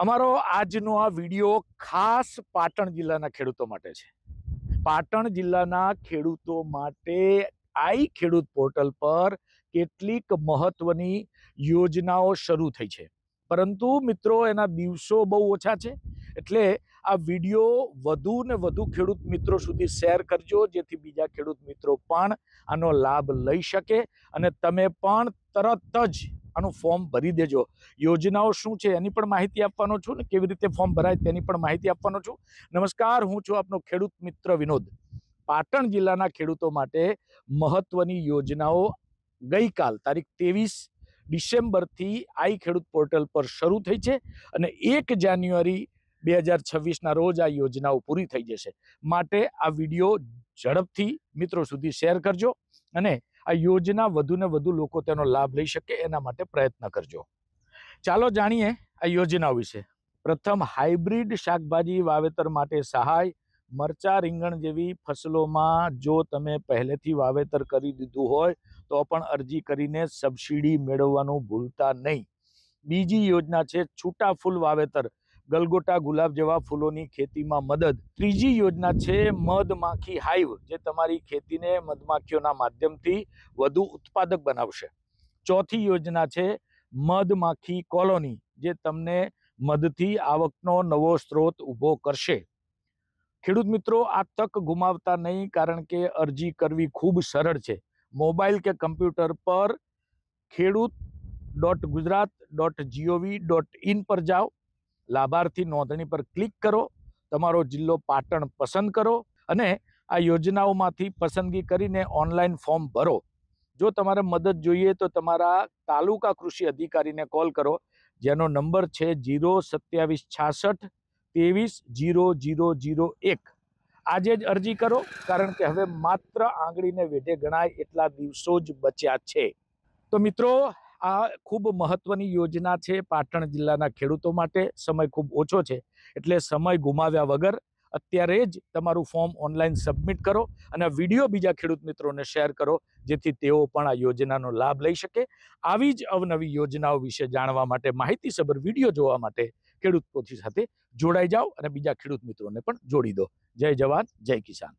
અમારો આજનો આ વિડીયો ખાસ પાટણ જિલ્લાના ખેડૂતો માટે છે. પાટણ જિલ્લાના ખેડૂતો માટે આઈ ખેડૂત પોર્ટલ પર કેટલીક મહત્વની યોજનાઓ શરૂ થઈ છે, પરંતુ મિત્રો એના દિવસો બહુ ઓછા છે. એટલે આ વિડીયો વધુ ને વધુ ખેડૂત મિત્રો સુધી શેર કરજો, જેથી બીજા ખેડૂત મિત્રો પણ આનો લાભ લઈ શકે અને તમે પણ તરત જ આનું ફોર્મ ભરી દેજો. યોજનાઓ શું છે એની પણ માહિતી આપવાનો છું ને કેવી રીતે ફોર્મ ભરાય તેની પણ માહિતી આપવાનો છું. નમસ્કાર, હું છું આપનો ખેડૂત મિત્ર વિનોદ. પાટણ જિલ્લાના ખેડૂતો માટે મહત્વની યોજનાઓ ગઈકાલ તારીખ 23 ડિસેમ્બરથી આઈ ખેડૂત પોર્ટલ પર શરૂ થઈ છે અને 1 જાન્યુઆરી 2026ના રોજ આ યોજનાઓ પૂરી થઈ જશે. માટે આ વિડીયો ઝડપથી મિત્રો સુધી શેર કરજો અને આ યોજના વધુ ને વધુ લોકો તેનો લાભ લઈ શકે એના માટે પ્રયત્ન કરજો. ચાલો જાણીએ આ યોજનાઓ વિશે. પ્રથમ, હાઇબ્રિડ શાકભાજી વાવેતર માટે સહાય. મરચા, રીંગણ જેવી ફસલોમાં જો તમે પહેલેથી વાવેતર કરી દીધું હોય તો પણ અરજી કરીને સબસિડી મેળવવાનું ભૂલતા નહીં. બીજી યોજના છે છૂટા ફૂલ વાવેતર, ગલગોટા, ગુલાબ જેવા ફૂલોની ખેતીમાં મદદ. ત્રીજી યોજના છે મધમાખી હાઈવ, જે તમારી ખેતીને મધમાખીઓના માધ્યમથી વધુ ઉત્પાદક બનાવશે. ચોથી યોજના છે મધમાખી કોલોની, જે તમને મધથી આવકનો નવો સ્ત્રોત ઊભો કરશે. ખેડૂત મિત્રો, આ તક ગુમાવતા નહીં, કારણ કે અરજી કરવી ખૂબ સરળ છે. મોબાઈલ કે કમ્પ્યુટર પર ખેડૂત.ગુજરાત.gov.in પર જાઓ, લાભાર્થી નોંધણી પર ક્લિક કરો, તમારો જિલ્લો પાટણ પસંદ કરો અને આ યોજનાઓમાંથી પસંદગી કરીને ઓનલાઈન ફોર્મ ભરો. જો તમારે મદદ જોઈએ તો તમારા તાલુકા કૃષિ અધિકારીને કોલ કરો, જેનો નંબર છે 02766 230001. આજે જ અરજી કરો, કારણ કે હવે માત્ર આંગળીને વેઢે ગણાય એટલા દિવસો જ બચ્યા છે. તો મિત્રો, આ ખૂબ મહત્વની યોજના છે પાટણ જિલ્લાના ખેડૂતો માટે. સમય ખૂબ ઓછો છે, એટલે સમય ગુમાવ્યા વગર અત્યારે જ તમારું ફોર્મ ઓનલાઈન સબમિટ કરો અને વિડીયો બીજા ખેડૂત મિત્રોને શેર કરો, જેથી તેઓ પણ આ યોજનાનો લાભ લઈ શકે. આવી જ અવનવી યોજનાઓ વિશે જાણવા માટે, માહિતીસભર વિડીયો જોવા માટે ખેડૂત પોથી સાથે જોડાઈ જાઓ અને બીજા ખેડૂત મિત્રોને પણ જોડી દો. જય જવાન, જય કિસાન.